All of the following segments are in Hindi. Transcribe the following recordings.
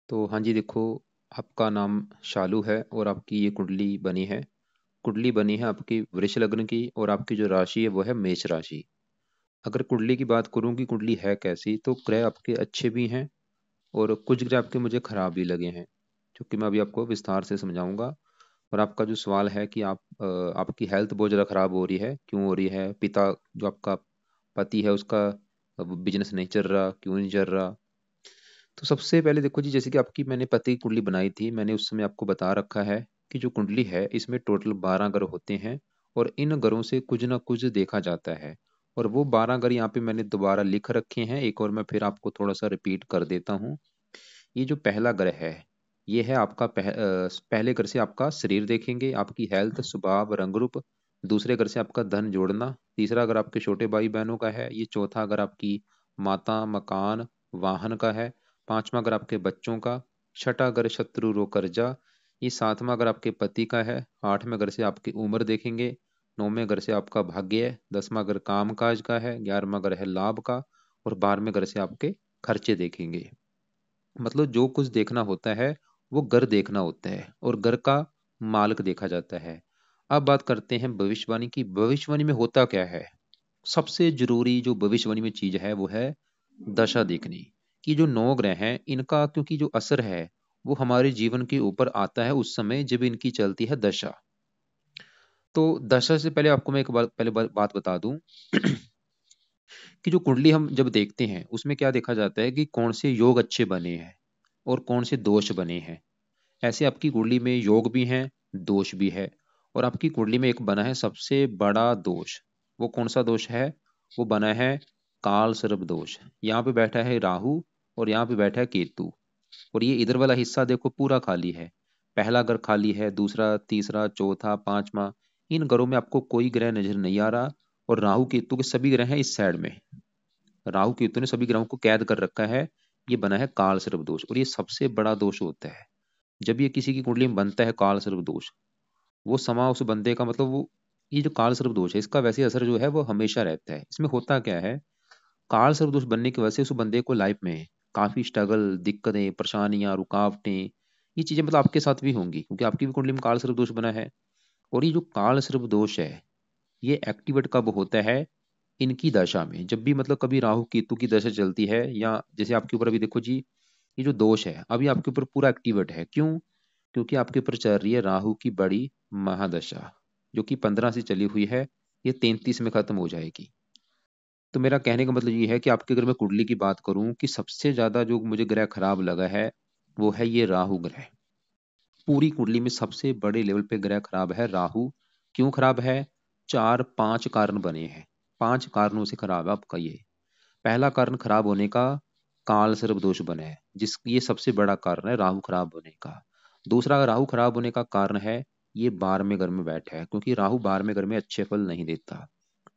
तो हाँ जी, देखो, आपका नाम शालू है और आपकी ये कुंडली बनी है। कुंडली बनी है आपकी वृष लग्न की और आपकी जो राशि है वो है मेष राशि। अगर कुंडली की बात करूं कि कुंडली है कैसी, तो ग्रह आपके अच्छे भी हैं और कुछ ग्रह आपके मुझे खराब भी लगे हैं, जो कि मैं अभी आपको विस्तार से समझाऊंगा। और आपका जो सवाल है कि आपकी हेल्थ बहुत ज़्यादा खराब हो रही है, क्यों हो रही है? पिता, जो आपका पति है, उसका बिजनेस नहीं चल रहा, क्यों नहीं चल रहा? तो सबसे पहले देखो जी, जैसे कि आपकी मैंने पति की कुंडली बनाई थी, मैंने उस समय आपको बता रखा है कि जो कुंडली है इसमें टोटल 12 ग्रह होते हैं और इन ग्रहों से कुछ ना कुछ देखा जाता है। और वो 12 ग्रह यहाँ पे मैंने दोबारा लिख रखे हैं, एक और मैं फिर आपको थोड़ा सा रिपीट कर देता हूँ। ये जो पहला ग्रह है, ये है आपका पहले ग्रह से आपका शरीर देखेंगे, आपकी हेल्थ, स्वभाव, रंग रूप। दूसरे ग्रह से आपका धन जोड़ना। तीसरा अगर आपके छोटे भाई बहनों का है। ये चौथा अगर आपकी माता, मकान, वाहन का है। पांचवा अगर आपके बच्चों का। छठा अगर शत्रु रो कर्जा। ये सातवां अगर आपके पति का है। आठवें घर से आपकी उम्र देखेंगे। नौवें घर से आपका भाग्य है। दसवां घर काम काज का है। 11वां घर है लाभ का। और 12वें घर से आपके खर्चे देखेंगे। मतलब जो कुछ देखना होता है वो घर देखना होता है और घर का मालिक देखा जाता है। अब बात करते हैं भविष्यवाणी की। भविष्यवाणी में होता क्या है? सबसे जरूरी जो भविष्यवाणी में चीज है वो है दशा देखनी, कि जो 9 ग्रह हैं इनका, क्योंकि जो असर है वो हमारे जीवन के ऊपर आता है उस समय जब इनकी चलती है दशा। तो दशा से पहले आपको मैं एक बात बता दूं कि जो कुंडली हम जब देखते हैं उसमें क्या देखा जाता है कि कौन से योग अच्छे बने हैं और कौन से दोष बने हैं। ऐसे आपकी कुंडली में योग भी हैं, दोष भी है। और आपकी कुंडली में एक बना है सबसे बड़ा दोष। वो कौन सा दोष है? वो बना है काल सर्प दोष। यहाँ पे बैठा है राहु और यहाँ पे बैठा है केतु। और ये इधर वाला हिस्सा देखो पूरा खाली है। पहला घर खाली है, दूसरा, तीसरा, चौथा, पांचवा। इन घरों में आपको कोई ग्रह नजर नहीं आ रहा। और राहु केतु के सभी ग्रह हैं इस साइड में। राहु केतु ने सभी ग्रहों को कैद कर रखा है। ये बना है काल सर्प दोष और ये सबसे बड़ा दोष होता है। जब ये किसी की कुंडली में बनता है काल सर्प दोष, वो समा उस बंदे का, मतलब वो, ये जो काल सर्प दोष है इसका वैसे असर जो है वो हमेशा रहता है। इसमें होता क्या है, काल सर्प दोष बनने की वजह से उस बंदे को लाइफ में काफी स्ट्रगल, दिक्कतें, परेशानियां, रुकावटें, ये चीजें मतलब आपके साथ भी होंगी, क्योंकि आपकी भी कुंडली में काल सर्प दोष बना है। और ये जो काल सर्प दोष है ये एक्टिवेट कब होता है? इनकी दशा में। जब भी मतलब कभी राहु केतु की दशा चलती है, या जैसे आपके ऊपर अभी देखो जी, ये जो दोष है अभी आपके ऊपर पूरा एक्टिवेट है। क्यों? क्योंकि आपके ऊपर चल रही है राहु की बड़ी महादशा, जो कि 15 से चली हुई है। ये 33 में खत्म हो जाएगी। तो मेरा कहने का मतलब ये है कि आपके, अगर मैं कुंडली की बात करूं, कि सबसे ज्यादा जो मुझे ग्रह खराब लगा है वो है ये राहु ग्रह। पूरी कुंडली में सबसे बड़े लेवल पे ग्रह खराब है राहु। क्यों खराब है? चार पांच कारण बने हैं। 5 कारणों से खराब है आपका ये। पहला कारण खराब होने का, काल सर्प दोष बने हैं, जिस ये सबसे बड़ा कारण है राहु खराब होने का। दूसरा राहु खराब होने का कारण है ये 12वें घर में बैठा है, क्योंकि राहु 12वें घर में अच्छे फल नहीं देता।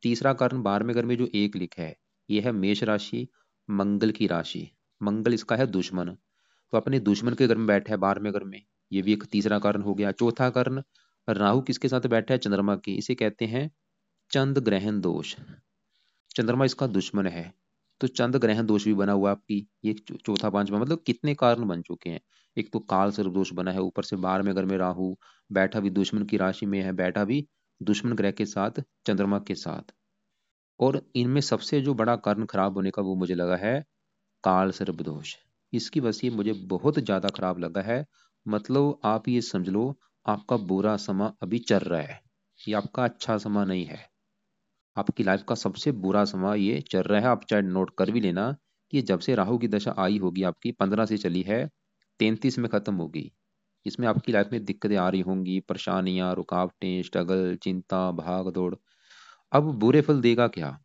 तीसरा कारण 12वें घर में जो एक लिखा है, ये है मेष राशि, मंगल की राशि। मंगल इसका है दुश्मन, तो अपने दुश्मन के घर में बैठा है 12वें घर में। ये भी एक तीसरा कारण हो गया। चौथा कारण, राहु किसके साथ बैठा है? चंद्रमा की। इसे कहते हैं चंद्र ग्रहण दोष। चंद्रमा इसका दुश्मन है। तो चंद्र ग्रहण दोष भी बना हुआ है आपकी। ये चौथा पांचवा, मतलब कितने कारण बन चुके हैं। एक तो काल सर्प दोष बना है, ऊपर से 12वें घर में राहु बैठा भी दुश्मन की राशि में है, बैठा भी दुश्मन ग्रह के साथ, चंद्रमा के साथ। और इनमें सबसे जो बड़ा कारण खराब होने का वो मुझे लगा है काल सर्प दोष। इसकी वजह से मुझे बहुत ज्यादा खराब लगा है। मतलब आप ये समझ लो, आपका बुरा समय अभी चल रहा है, ये आपका अच्छा समय नहीं है। आपकी लाइफ का सबसे बुरा समय ये चल रहा है। आप चाहे नोट कर भी लेना कि जब से राहु की दशा आई होगी आपकी, 15 से चली है, 33 में खत्म होगी। इसमें आपकी लाइफ में दिक्कतें आ रही होंगी, परेशानियां, रुकावटें, स्ट्रगल, चिंता, भाग दौड़। अब बुरे फल देगा क्या?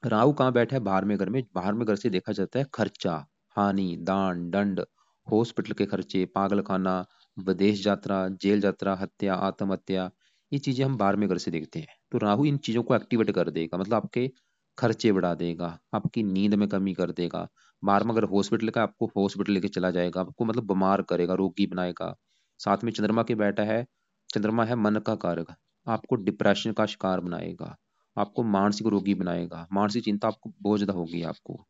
राहु कहाँ बैठा है? 12वें घर में। 12वें घर से देखा जाता है खर्चा, हानि, दान, दंड, हॉस्पिटल के खर्चे, पागल खाना, विदेश यात्रा, जेल यात्रा, हत्या, आत्महत्या। ये चीजें हम 12वें घर से देखते हैं। तो राहु इन चीजों को एक्टिवेट कर देगा, मतलब आपके खर्चे बढ़ा देगा, आपकी नींद में कमी कर देगा। 12वां घर हॉस्पिटल का, आपको हॉस्पिटल लेके चला जाएगा, आपको मतलब बीमार करेगा, रोगी बनाएगा। साथ में चंद्रमा के बैठा है। चंद्रमा है मन का कारक, आपको डिप्रेशन का शिकार बनाएगा, आपको मानसिक रोगी बनाएगा। मानसिक चिंता आपको बहुत ज्यादा होगी आपको।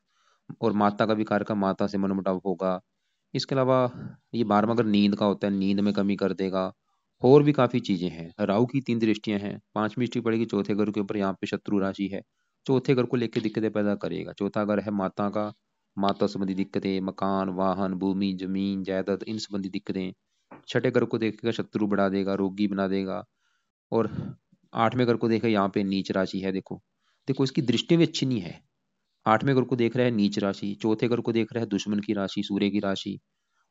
और माता का भी कारक, माता से मनमुटाव होगा। इसके अलावा ये 12वां घर नींद का होता है, नींद में कमी कर देगा। और भी काफ़ी चीज़ें हैं। राहु की 3 दृष्टियाँ हैं, 5वीं दृष्टि पड़ेगी चौथे घर के ऊपर, यहाँ पे शत्रु राशि है। चौथे घर को लेके दिक्कतें पैदा करेगा। चौथा घर है माता का, माता संबंधी दिक्कतें, मकान, वाहन, भूमि, ज़मीन, जायदाद, इन संबंधी दिक्कतें। छठे घर को देखेगा, शत्रु बढ़ा देगा, रोगी बना देगा। और 8वें घर को देखा, यहाँ पे नीच राशि है। देखो देखो इसकी दृष्टि भी अच्छी नहीं है। 8वें घर को देख रहा है नीच राशि, चौथे घर को देख रहा है दुश्मन की राशि, सूर्य की राशि।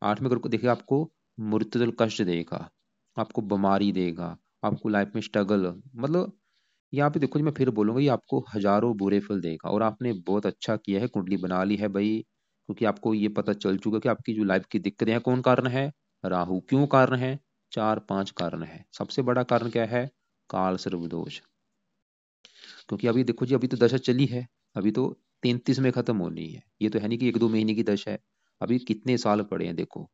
8वें घर को देखेगा, आपको मृत्युदल कष्ट देगा, आपको बीमारी देगा, आपको लाइफ में स्ट्रगल, मतलब यहाँ पे देखो जी, मैं फिर बोलूंगा, ये आपको हजारों बुरे फल देगा। और आपने बहुत अच्छा किया है, कुंडली बना ली है भाई, क्योंकि आपको ये पता चल चुका कि आपकी जो लाइफ की दिक्कतें हैं, कौन कारण है? राहु। क्यों कारण है? 4-5 कारण है। सबसे बड़ा कारण क्या है? काल सर्प दोष। क्योंकि अभी देखो जी, अभी तो दशा चली है, अभी तो 33 में खत्म होनी है। ये तो है नहीं कि 1-2 महीने की दशा है, अभी कितने साल पड़े हैं देखो।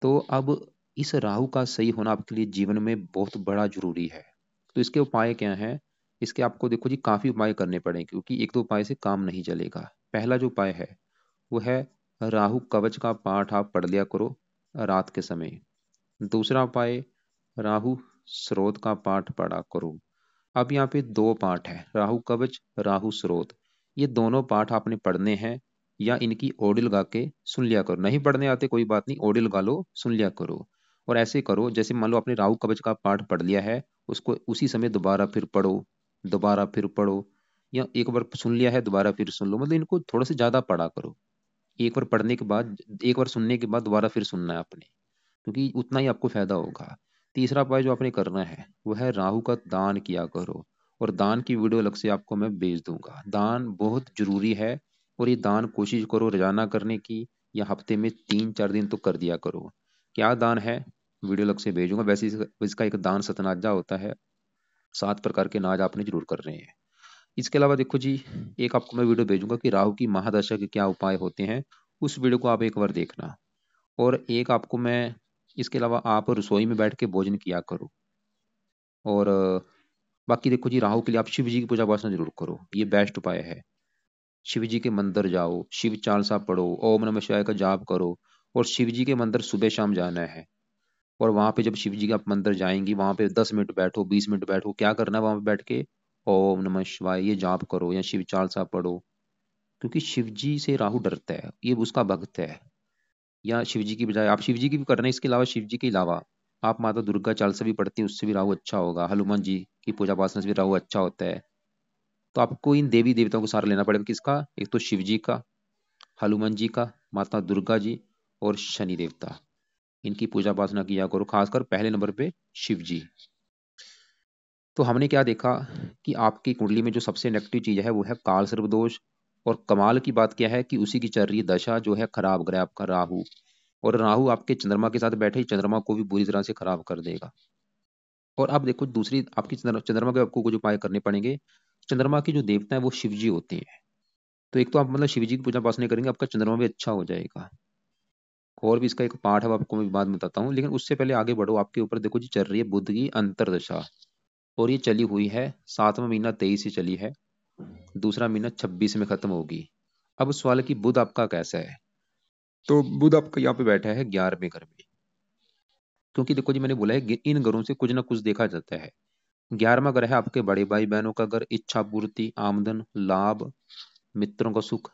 तो अब इस राहु का सही होना आपके लिए जीवन में बहुत बड़ा जरूरी है। तो इसके उपाय क्या हैं? इसके आपको देखो जी काफी उपाय करने पड़ेंगे, क्योंकि एक दो उपाय से काम नहीं चलेगा। पहला जो उपाय है वो है, राहु कवच का पाठ आप पढ़ लिया करो रात के समय। दूसरा उपाय, राहु स्रोत का पाठ पढ़ा करो। अब यहाँ पे दो पाठ है, राहु कवच, राहु स्रोत। ये दोनों पाठ आपने पढ़ने हैं, या इनकी ऑडियो लगा के सुन लिया करो। नहीं पढ़ने आते कोई बात नहीं, ऑडियो लगा लो, सुन लिया करो। और ऐसे करो, जैसे मान लो आपने राहु कवच का पाठ पढ़ लिया है, उसको उसी समय दोबारा फिर पढ़ो, दोबारा फिर पढ़ो। या एक बार सुन लिया है, दोबारा फिर सुन लो, मतलब इनको थोड़ा सा ज्यादा पढ़ा करो। एक बार पढ़ने के बाद, एक बार सुनने के बाद दोबारा फिर सुनना है आपने, क्योंकि उतना ही आपको फायदा होगा। तीसरा उपाय जो आपने करना है वो है, राहु का दान किया करो। और दान की वीडियो अलग से आपको मैं भेज दूंगा। दान बहुत जरूरी है, और ये दान कोशिश करो रोजाना करने की, या हफ्ते में 3-4 दिन तो कर दिया करो। क्या दान है? वीडियो अलग से भेजूंगा। वैसे इसका एक दान सतनाजा होता है, 7 प्रकार के नाज आपने जरूर कर रहे हैं। इसके अलावा देखो जी, एक आपको मैं वीडियो भेजूंगा कि राहु की महादशा के क्या उपाय होते हैं। उस वीडियो को आप एक बार देखना। और एक आपको मैं, इसके अलावा आप रसोई में बैठ के भोजन किया करो। और बाकी देखो जी, राहु के लिए आप शिव जी की पूजा उपासना जरूर करो, ये बेस्ट उपाय है। शिव जी के मंदिर जाओ, शिव चालीसा पढ़ो, ओम नमः शिवाय का जाप करो। और शिव जी के मंदिर सुबह शाम जाना है। और वहां पे जब शिव जी के आप मंदिर जाएंगी, वहां पे 10 मिनट बैठो, 20 मिनट बैठो, क्या करना है वहां पे बैठ के? ओम नमः शिवाय ये जाप करो, या शिव चालीसा पढ़ो। क्योंकि शिव जी से राहु डरता है, ये उसका भक्त है। या शिव जी की बजाय आप शिव जी की भी करना है, इसके अलावा शिव जी के अलावा आप माता दुर्गा चालीसा भी पढ़ती हैं, उससे भी राहु अच्छा होगा। हनुमान जी की पूजा उपासना से भी राहु अच्छा होता है। तो आपको इन देवी देवताओं को सहारा लेना पड़ेगा। किसका? एक तो शिव जी का, हनुमान जी का, माता दुर्गा जी, और शनि देवता। इनकी पूजा उपासना किया करो, खासकर पहले नंबर पे शिव जी। तो हमने क्या देखा कि आपकी कुंडली में जो सबसे नेगेटिव चीज है वो है काल सर्प दोष। और कमाल की बात क्या है कि उसी की चल रही दशा जो है खराब ग्रह आपका राहु। और राहु आपके चंद्रमा के साथ बैठे ही चंद्रमा को भी बुरी तरह से खराब कर देगा। और अब देखो दूसरी आपकी चंद्रमा के आपको कुछ उपाय करने पड़ेंगे। चंद्रमा के जो देवता है वो शिव जी होते हैं। तो एक तो आप मतलब शिव जी की पूजा उपासना करेंगे, आपका चंद्रमा भी अच्छा हो जाएगा। और भी इसका एक पाठ है, वो आपको मैं बाद में बताता हूँ। लेकिन उससे पहले आगे बढ़ो, आपके ऊपर देखो जी चल रही है बुध की अंतरदशा। और ये चली हुई है, 7वां महीना 23 से चली है, दूसरा महीना 26 में खत्म होगी। अब सवाल है कि बुध आपका कैसा है? तो बुध आपका यहाँ पे बैठा है 11वें घर में। क्योंकि देखो जी, मैंने बोला है इन घरों से कुछ ना कुछ देखा जाता है। 11वां घर है आपके बड़े भाई बहनों का घर, इच्छा पूर्ति, आमदन, लाभ, मित्रों का सुख।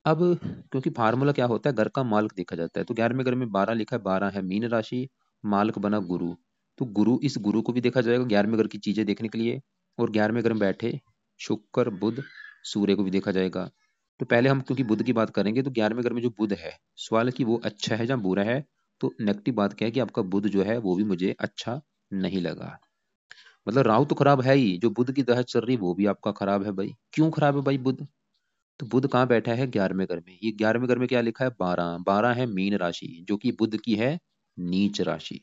अब क्योंकि फार्मूला क्या होता है, घर का मालिक देखा जाता है। तो 11वें घर में 12 लिखा है, 12 है मीन राशि, मालिक बना गुरु। तो गुरु, इस गुरु को भी देखा जाएगा 11वें घर की चीजें देखने के लिए। और 11वें घर में बैठे शुक्र, बुध, सूर्य को भी देखा जाएगा। तो पहले हम क्योंकि बुध की बात करेंगे, तो 11वें घर में जो बुध है, सवाल है कि वो अच्छा है या बुरा है। तो नेगेटिव बात क्या है कि आपका बुध जो है वो भी मुझे अच्छा नहीं लगा। मतलब राहु तो खराब है ही, जो बुध की दशा चल रही वो भी आपका खराब है भाई। क्यों खराब है भाई बुध? तो बुध कहाँ बैठा है? 11वें घर में। ये 11वें घर में क्या लिखा है? 12। 12 है मीन राशि, जो कि बुध की है नीच राशि।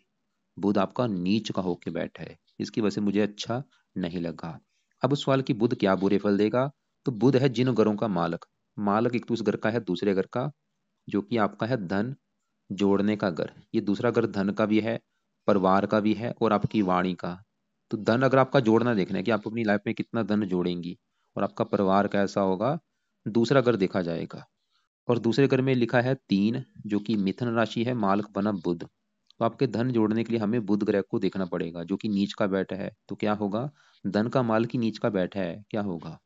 बुध आपका नीच का होके बैठा है, इसकी वजह से मुझे अच्छा नहीं लगा। अब उस सवाल की बुध क्या बुरे फल देगा? तो बुध है जिन घरों का मालक। मालक एक तो उस घर का है, दूसरे घर का, जो कि आपका है धन जोड़ने का घर। ये दूसरा घर धन का भी है, परिवार का भी है, और आपकी वाणी का। तो धन अगर आपका जोड़ना देखना है कि आप अपनी लाइफ में कितना धन जोड़ेंगी, और आपका परिवार कैसा होगा, दूसरा घर देखा जाएगा। और दूसरे घर में लिखा है 3, जो कि मिथुन राशि है, मालक बना बुध। तो आपके धन जोड़ने के लिए हमें बुध ग्रह को देखना पड़ेगा, जो कि नीच का बैठा है। तो क्या होगा, धन का माल की नीच का बैठा है, क्या होगा,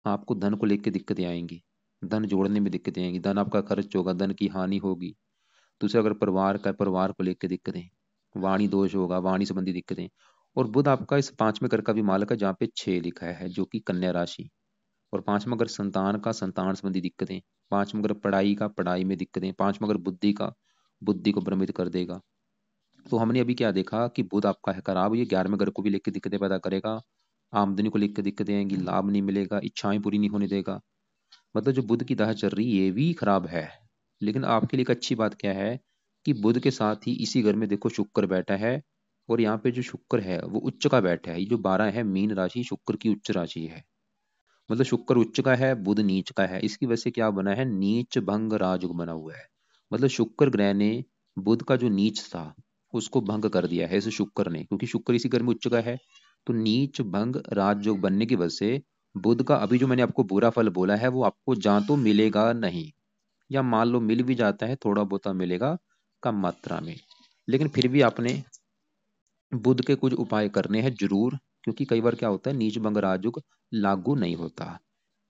आपको धन को लेकर दिक्कतें आएंगी, धन जोड़ने में दिक्कतें आएंगी, धन आपका खर्च होगा, धन की हानि होगी। दूसरा अगर परिवार का, परिवार को लेकर दिक्कतें, वाणी दोष होगा, वाणी संबंधी दिक्कतें। और बुध आपका इस पांचवें घर का भी मालक है, जहाँ पे 6 लिखा है, जो कि कन्या राशि। और पांचवा अगर संतान का, संतान संबंधी दिक्कतें। पांचवा अगर पढ़ाई का, पढ़ाई में दिक्कतें। पांचवा अगर बुद्धि का, बुद्धि को भ्रमित कर देगा। तो हमने अभी क्या देखा कि बुध आपका है खराब, ये 11वें घर को भी लेकर दिक्कतें पैदा करेगा, आमदनी को लेकर दिक्कतें आएंगी, लाभ नहीं मिलेगा, इच्छाएं पूरी नहीं होने देगा। मतलब जो बुध की दशा चल रही है ये भी खराब है। लेकिन आपके लिए एक अच्छी बात क्या है कि बुध के साथ ही इसी घर में देखो शुक्र बैठा है। और यहाँ पे जो शुक्र है वो उच्च का बैठा है। ये जो 12 है, मीन राशि शुक्र की उच्च राशि है। मतलब शुक्र उच्च का है, बुध नीच का है। इसकी वजह से क्या बना है, नीच भंग राजयोग बना हुआ है। मतलब शुक्र ग्रह ने बुध का जो नीच था उसको भंग कर दिया है इस शुक्र ने, क्योंकि शुक्र इसी घर में उच्च का है। तो नीच भंग राजयोग बनने की वजह से बुध का अभी जो मैंने आपको बुरा फल बोला है वो आपको जहाँ तो मिलेगा नहीं, या मान लो मिल भी जाता है थोड़ा बहुत मिलेगा, कम मात्रा में। लेकिन फिर भी आपने बुध के कुछ उपाय करने हैं जरूर, क्योंकि कई बार क्या होता है नीच भंग राजयोग लागू नहीं होता।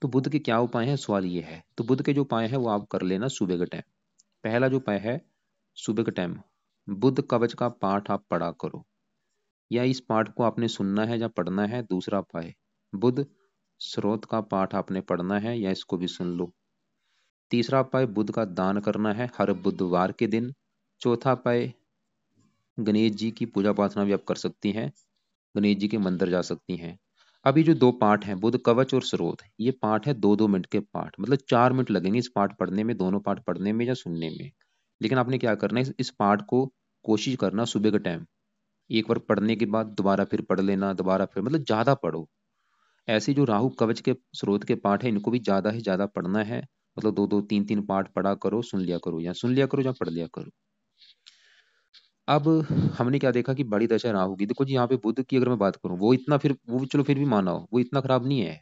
तो बुध के क्या उपाय हैं, सवाल ये है। तो बुध के जो उपाय हैं वो आप कर लेना सुबह के टाइम। पहला जो उपाय है, सुबह के टाइम बुध कवच का पाठ आप पढ़ा करो, या इस पाठ को आपने सुनना है या पढ़ना है। दूसरा उपाय, बुध स्रोत का पाठ आपने पढ़ना है या इसको भी सुन लो। तीसरा उपाय, बुध का दान करना है हर बुधवार के दिन। चौथा उपाय, गणेश जी की पूजा प्रार्थना भी आप कर सकती हैं, गणेश जी के मंदिर जा सकती हैं। अभी जो दो पाठ हैं, बुध कवच और स्रोत, ये पाठ है 2-2 मिनट के पाठ, मतलब 4 मिनट लगेंगे इस पाठ पढ़ने में, दोनों पाठ पढ़ने में या सुनने में। लेकिन आपने क्या करना है, इस पाठ को कोशिश करना सुबह के टाइम, एक बार पढ़ने के बाद दोबारा फिर पढ़ लेना, दोबारा फिर, मतलब ज्यादा पढ़ो। ऐसे जो राहु कवच के स्रोत के पाठ है इनको भी ज्यादा ही ज्यादा पढ़ना है। मतलब 2-2 3-3 पाठ पढ़ा करो, सुन लिया करो, या सुन लिया करो या पढ़ लिया करो। अब हमने क्या देखा कि बड़ी दशा राहु की, देखो जी यहाँ पे बुध की अगर मैं बात करूं, वो इतना फिर वो चलो फिर भी माना हो, वो इतना खराब नहीं है।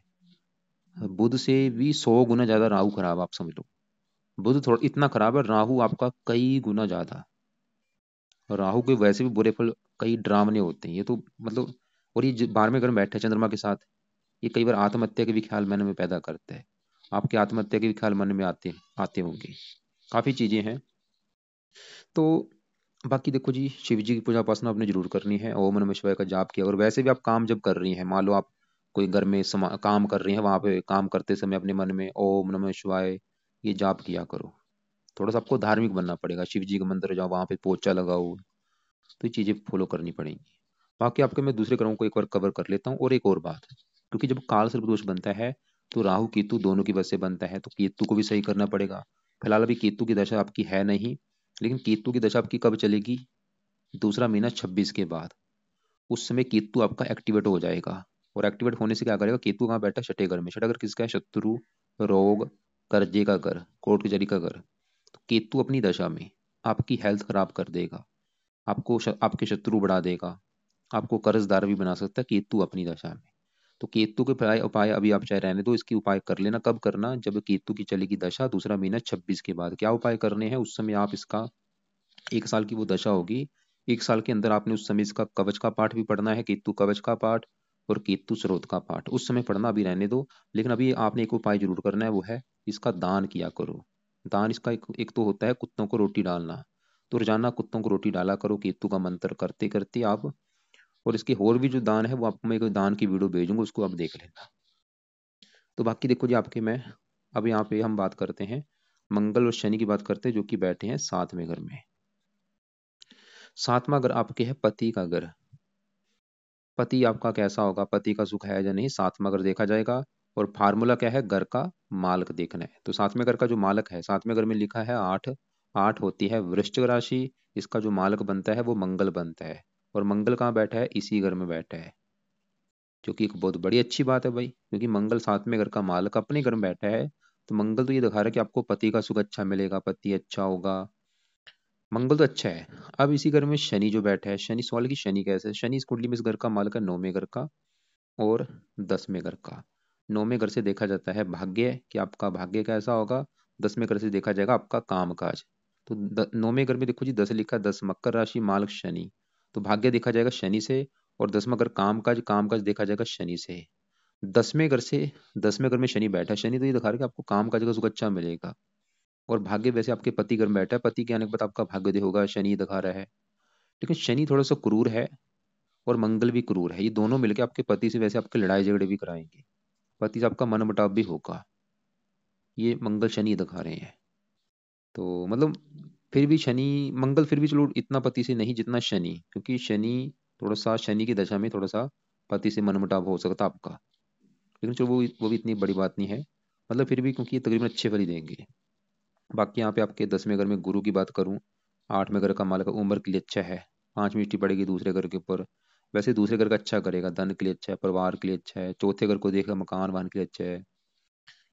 बुध से भी 100 गुना ज्यादा राहु खराब, आप समझ लो। बुध थोड़ा इतना खराब है, राहु आपका कई गुना ज्यादा। राहु के वैसे भी बुरे फल कई डरावने होते हैं ये तो, मतलब। और ये 12वें घर में बैठे चंद्रमा के साथ, ये कई बार आत्महत्या के भी ख्याल मन में पैदा करता है। आपके आत्महत्या के भी ख्याल मन में आते आते होंगे, काफी चीजें हैं। तो बाकी देखो जी, शिव जी की पूजा उपासना आपने जरूर करनी है, ओम नमः शिवाय का जाप किया। और वैसे भी आप काम जब कर रही हैं, मान लो आप कोई घर में काम कर रही हैं, वहां पे काम करते समय अपने मन में ओम नमः शिवाय ये जाप किया करो। थोड़ा सा आपको धार्मिक बनना पड़ेगा, शिव जी का मंदिर जाओ, वहां पे पोचा लगाओ। तो ये चीजें फॉलो करनी पड़ेंगी। बाकी आपके मैं दूसरे ग्रहों को एक बार कवर कर लेता हूँ। और एक और बात, क्योंकि जब काल सर्प दोष बनता है तो राहु केतु दोनों की वजह से बनता है, तो केतु को भी सही करना पड़ेगा। फिलहाल अभी केतु की दशा आपकी है नहीं, लेकिन केतु की दशा आपकी कब चलेगी, दूसरा महीना 26 के बाद। उस समय केतु आपका एक्टिवेट हो जाएगा। और एक्टिवेट होने से क्या करेगा, केतु कहाँ बैठा है, छठे घर में। छठा घर किसका है, शत्रु, रोग, कर्जे का घर, कोर्ट कचहरी का घर। तो केतु अपनी दशा में आपकी हेल्थ खराब कर देगा, आपको आपके शत्रु बढ़ा देगा, आपको कर्जदार भी बना सकता है केतु अपनी दशा में। तो केतु के उपाय उपाय अभी आप चाहे रहने दो, इसकी उपाय कर लेना। कब करना, जब केतु की चलेगी दशा, दूसरा महीना 26 के बाद। क्या उपाय करने हैं उस समय, आप इसका 1 साल की वो दशा होगी, 1 साल के अंदर आपने उस समय इसका कवच का पाठ भी पढ़ना है, केतु कवच का पाठ और केतु स्रोत का पाठ उस समय पढ़ना, अभी रहने दो। लेकिन अभी आपने एक उपाय जरूर करना है, वो है इसका दान किया करो। दान इसका एक तो होता है कुत्तों को रोटी डालना। तो रोजाना कुत्तों को रोटी डाला करो केतु का मंत्र करते करते आप। और इसके और भी जो दान है वो आपको मैं एक दान की वीडियो भेजूंगा, उसको आप देख लेना। तो बाकी देखो जी, आपके मैं अब यहाँ पे हम बात करते हैं मंगल और शनि की बात करते हैं, जो कि बैठे हैं 7वें घर में। 7वां घर आपके है पति का घर। पति आपका कैसा होगा, पति का सुख है या नहीं, 7वां घर देखा जाएगा। और फार्मूला क्या है, घर का मालक देखना है। तो 7वें घर का जो मालक है, 7वें घर में लिखा है 8, 8 होती है वृश्चिक राशि। इसका जो मालक बनता है वो मंगल बनता है। और मंगल कहाँ बैठा है, इसी घर में बैठा है, जो कि एक बहुत बड़ी अच्छी बात है भाई, क्योंकि मंगल 7वें घर का मालक अपने घर में बैठा है। तो मंगल तो ये दिखा रहा है कि आपको पति का सुख अच्छा मिलेगा, पति अच्छा होगा, मंगल तो अच्छा है। अब इसी घर में शनि जो बैठा है, शनि, सवाल की शनि कैसे है? शनि इस कुंडली में इस घर का मालक है 9वें घर का और 10वें घर का। 9वें घर से देखा जाता है भाग्य, कि आपका भाग्य कैसा होगा। 10वें घर से देखा जाएगा आपका काम काज। तो 9वें घर में देखो जी 10 लिखा, 10 मकर राशि, मालक शनि, तो भाग्य देखा जाएगा शनि से। और 10वां घर काम काज देखा जाएगा शनि से। 10वें घर से 10वें घर में शनि बैठा है, शनि तो ये दिखा रहा है कि आपको काम काज का सुख अच्छा मिलेगा। और भाग्य वैसे आपके पति घर में बैठा है, पति के आने के बाद आपका भाग्योदय होगा, शनि दिखा रहा है। लेकिन शनि थोड़ा सा क्रूर है और मंगल भी क्रूर है, ये दोनों मिलकर आपके पति से वैसे आपके लड़ाई झगड़े भी कराएंगे, पति से आपका मनमुटाव भी होगा, ये मंगल शनि दिखा रहे हैं। तो मतलब फिर भी शनि मंगल फिर भी चलो इतना पति से नहीं जितना शनि, क्योंकि शनि थोड़ा सा, शनि की दशा में थोड़ा सा पति से मनमुटाव हो सकता आपका। लेकिन चलो वो भी इतनी बड़ी बात नहीं है, मतलब फिर भी क्योंकि ये तकरीबन अच्छे फल ही देंगे। बाकी यहाँ पे आपके 10वें घर में गुरु की बात करूँ, 8वें घर का मालक उम्र के लिए अच्छा है, 5वीं दृष्टि पड़ेगी दूसरे घर के ऊपर। वैसे दूसरे घर का अच्छा करेगा, धन के लिए अच्छा है, परिवार के लिए अच्छा है। चौथे घर को देखा, मकान वाहन के लिए अच्छा है।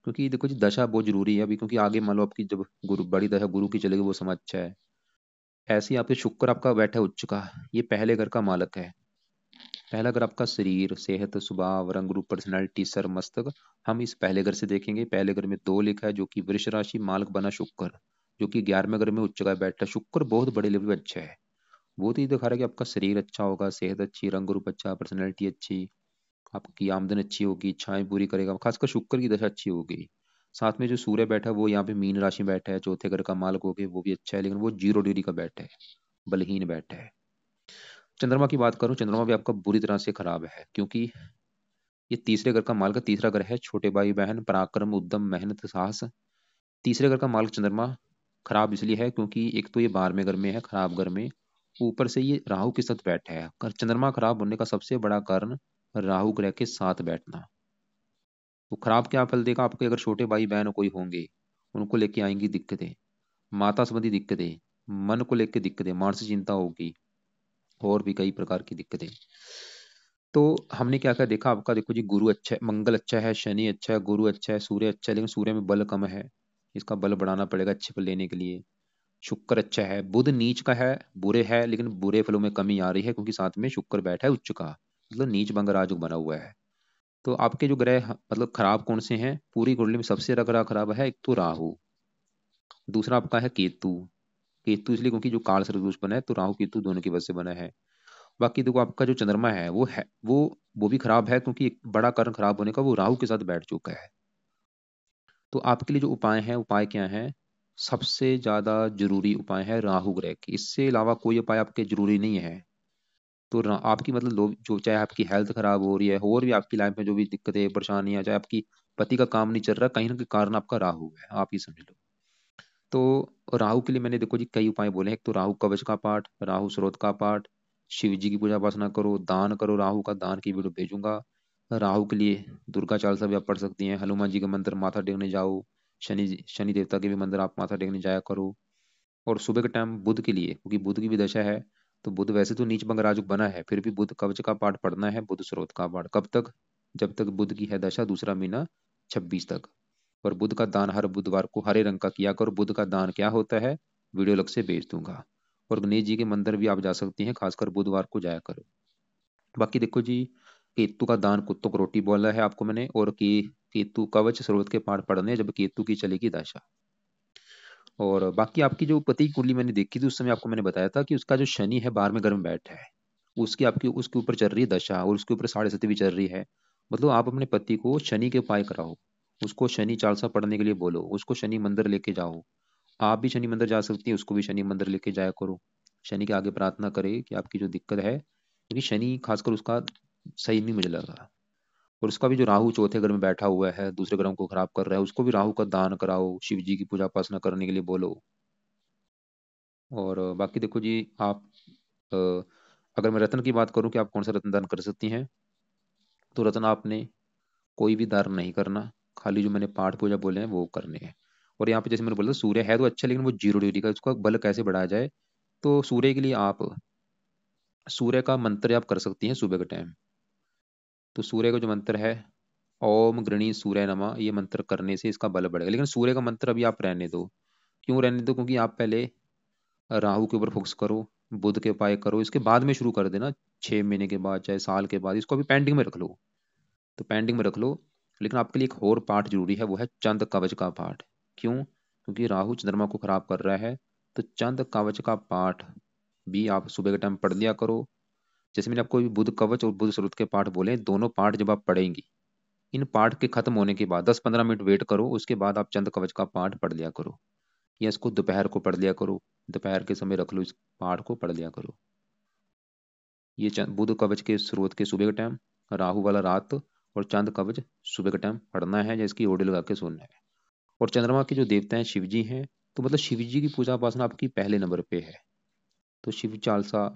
क्योंकि देखो जी दशा बहुत जरूरी है अभी, क्योंकि आगे मान लो आपकी जब गुरु बड़ी दशा गुरु की चलेगी वो समय अच्छा है। ऐसे ही आपके शुक्र आपका बैठा है उच्च का, ये पहले घर का मालक है। पहला घर आपका शरीर, सेहत, स्वभाव, रंग रूप, पर्सनैलिटी, सर, मस्तक, हम इस पहले घर से देखेंगे। पहले घर में 2 लिखा है जो कि वृष राशि, मालक बना शुक्र, जो कि 11वें घर में उच्च का बैठा। शुक्र बहुत बड़े लेवल पे अच्छा है, वो तो ये दिखा रहा है कि आपका शरीर अच्छा होगा, सेहत अच्छी, रंग रूप अच्छा, पर्सनैलिटी अच्छी, आपकी आमदन अच्छी होगी, इच्छाएं पूरी करेगा, खासकर शुक्र की दशा अच्छी होगी। साथ में जो सूर्य बैठा है वो यहाँ पे मीन राशि में बैठा है, चौथे घर का मालक हो गए, वो भी अच्छा है, लेकिन वो 0 डिग्री का बैठा है, बलहीन बैठा है। चंद्रमा की बात करूं, चंद्रमा भी आपका बुरी तरह से खराब है, क्योंकि ये तीसरे घर का मालक, तीसरा घर है छोटे भाई बहन, पराक्रम, उद्यम, मेहनत, साहस। तीसरे घर का मालक चंद्रमा खराब इसलिए है क्योंकि एक तो ये 12वें घर में है, खराब घर में, ऊपर से ये राहु के साथ बैठा है। चंद्रमा खराब होने का सबसे बड़ा कारण राहु ग्रह के साथ बैठना। तो खराब क्या फल देगा आपके, अगर छोटे भाई बहन कोई होंगे, उनको लेके आएंगी दिक्कतें, माता संबंधी दिक्कतें, मन को लेकर दिक्कतें, मानसिक चिंता होगी, और भी कई प्रकार की दिक्कतें। तो हमने क्या क्या देखा आपका, देखो जी गुरु अच्छा है, मंगल अच्छा है, शनि अच्छा है, गुरु अच्छा है, सूर्य अच्छा है, लेकिन सूर्य में बल कम है, इसका बल बढ़ाना पड़ेगा अच्छे फल लेने के लिए। शुक्र अच्छा है, बुध नीच का है, बुरे है, लेकिन बुरे फलों में कमी आ रही है क्योंकि साथ में शुक्र बैठा है उच्च का, मतलब नीच भंग राजयोग बना हुआ है। तो आपके जो ग्रह मतलब खराब कौन से हैं पूरी कुंडली में, सबसे ग्रह खराब है एक तो राहु, दूसरा आपका है केतु। केतु इसलिए क्योंकि जो काल सर्पदोष बना है, तो राहु केतु दोनों की वजह से बना है। बाकी देखो आपका जो चंद्रमा है वो भी खराब है, क्योंकि एक बड़ा कारण खराब होने का वो राहु के साथ बैठ चुका है। तो आपके लिए जो उपाय हैं, उपाय क्या है, सबसे ज्यादा जरूरी उपाय है राहु ग्रह की, इससे अलावा कोई उपाय आपके जरूरी नहीं है। तो आपकी मतलब जो चाहे आपकी हेल्थ खराब हो रही है, और भी आपकी लाइफ में जो भी दिक्कतें परेशानियां, चाहे आपकी पति का काम नहीं चल रहा, कहीं ना कहीं कारण आपका राहु है, आप ही समझ लो। तो राहु के लिए मैंने देखो जी कई उपाय बोले हैं। एक तो राहु कवच का पाठ, राहु स्रोत का पाठ, शिव जी की पूजा उपासना करो, दान करो, राहु का दान की वीडियो भेजूंगा। राहु के लिए दुर्गा चालीसा भी आप पढ़ सकती हैं, हनुमान जी के मंदिर माथा टेकने जाओ, शनि देवता के भी मंदिर आप माथा टेकने जाया करो। और सुबह के टाइम बुध के लिए, क्योंकि बुध की भी दशा है, तो बुध वैसे तो नीच भंग राजुक बना है, फिर भी बुध कवच का पाठ पढ़ना है, बुध स्रोत का पाठ। कब तक, जब तक बुध की है दशा, दूसरा महीना 26 तक। और बुध का दान हर बुधवार को हरे रंग का किया करो। बुध का दान क्या होता है, वीडियो अलग से भेज दूंगा। और गणेश जी के मंदिर भी आप जा सकती हैं, खासकर बुधवार को जाया करो। बाकी देखो जी, केतु का दान कुत्तों को रोटी बोला है आपको मैंने, और की केतु कवच स्रोत के पाठ पढ़ने हैं, जब केतु की चलेगी दशा। और बाकी आपकी जो पति की कुंडली मैंने देखी थी, उस समय आपको मैंने बताया था कि उसका जो शनि है 12वें घर में बैठा है, उसकी आपकी उसके ऊपर चल रही है दशा, और उसके ऊपर 7.5 भी चल रही है। मतलब आप अपने पति को शनि के उपाय कराओ, उसको शनि चालीसा पढ़ने के लिए बोलो, उसको शनि मंदिर लेके जाओ। आप भी शनि मंदिर जा सकती है, उसको भी शनि मंदिर लेके जाया करो। शनि के आगे प्रार्थना करे कि आपकी जो दिक्कत है, क्योंकि शनि खासकर उसका सही नहीं मुझे लगा। और उसका भी जो राहु चौथे घर में बैठा हुआ है, दूसरे ग्रहों को खराब कर रहा है, उसको भी राहु का दान कराओ, शिव जी की पूजा उपासना करने के लिए बोलो। और बाकी देखो जी आप अ, अगर मैं रत्न की बात करूं कि आप कौन सा रत्न दान कर सकती हैं, तो रत्न आपने कोई भी दान नहीं करना, खाली जो मैंने पाठ पूजा बोले हैं वो करने हैं। और यहाँ पे जैसे मैंने बोला सूर्य है तो अच्छा, लेकिन वो 0 डिग्री का, उसका बल कैसे बढ़ाया जाए, तो सूर्य के लिए आप सूर्य का मंत्र आप कर सकती हैं सुबह के टाइम। तो सूर्य का जो मंत्र है, ओम गृणी सूर्य नमः, ये मंत्र करने से इसका बल बढ़ेगा। लेकिन सूर्य का मंत्र अभी आप रहने दो। क्यों रहने दो, क्योंकि आप पहले राहु के ऊपर फोकस करो, बुध के उपाय करो, इसके बाद में शुरू कर देना, 6 महीने के बाद चाहे साल के बाद, इसको अभी पेंडिंग में रख लो। तो पेंडिंग में रख लो। लेकिन आपके लिए एक और पाठ जरूरी है, वो है चंद कवच का पाठ। क्यों, क्योंकि राहु चंद्रमा को खराब कर रहा है। तो चंद कवच का पाठ भी आप सुबह के टाइम पढ़ लिया करो। जैसे मैंने आपको बुध कवच और बुध श्रुत के पाठ बोले, दोनों पाठ जब आप पढ़ेंगी, इन पाठ के खत्म होने के बाद 10-15 मिनट वेट करो, उसके बाद आप चंद कवच का पाठ पढ़ लिया करो, या इसको दोपहर को पढ़ लिया करो। दोपहर के समय रख लो, इस पाठ को पढ़ लिया करो। ये बुध कवच के स्रोत के सुबह के टाइम, राहु वाला रात, और चांद कवच सुबह के टाइम पढ़ना है, या इसकी ऑडियो लगा के सुनना है। और चंद्रमा के जो देवता हैं शिव जी हैं, तो मतलब शिव जी की पूजा उपासना आपकी पहले नंबर पे है। तो शिव चालीसा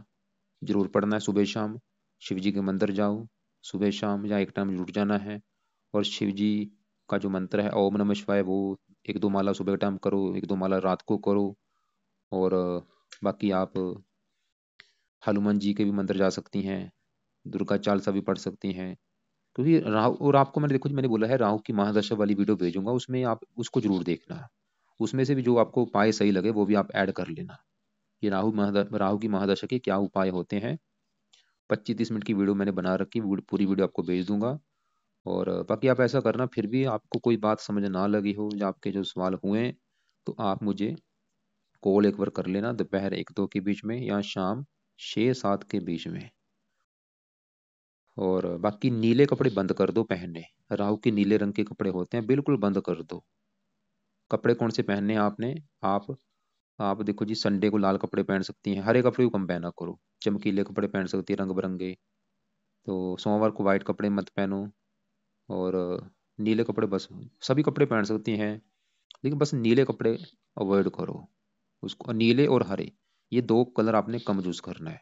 जरूर पढ़ना है सुबह शाम। शिव जी के मंदिर जाओ सुबह शाम, या एक टाइम जुट जाना है। और शिव जी का जो मंत्र है ओम नमः शिवाय, वो 1-2 माला सुबह के टाइम करो, 1-2 माला रात को करो। और बाकी आप हनुमान जी के भी मंदिर जा सकती हैं, दुर्गा चालीसा भी पढ़ सकती हैं। क्योंकि राहु, और आपको मैंने देखो, मैंने बोला है राहु की महादशा वाली वीडियो भेजूंगा, उसमें आप उसको जरूर देखना। उसमें से भी जो आपको उपाय सही लगे वो भी आप ऐड कर लेना। ये राहु की महादशा के क्या उपाय होते हैं, 25-30 मिनट की वीडियो मैंने बना रखी, पूरी वीडियो आपको भेज दूंगा। और बाकी आप ऐसा करना, फिर भी आपको कोई बात समझ ना लगी हो या आपके जो सवाल हुए, तो आप मुझे कॉल एक बार कर लेना, दोपहर 1-2 के बीच में, या शाम 6-7 के बीच में। और बाकी नीले कपड़े बंद कर दो पहनने, राहु के नीले रंग के कपड़े होते हैं, बिल्कुल बंद कर दो। कपड़े कौन से पहनने हैं आपने, आप आप देखो जी, संडे को लाल कपड़े पहन सकती हैं, हरे कपड़े को कम पहना करो, चमकीले कपड़े पहन सकती है रंग बिरंगे। तो सोमवार को वाइट कपड़े मत पहनो। और नीले कपड़े बस, सभी कपड़े पहन सकती हैं, लेकिन बस नीले कपड़े अवॉइड करो उसको। नीले और हरे, ये 2 कलर आपने कम यूज करना है।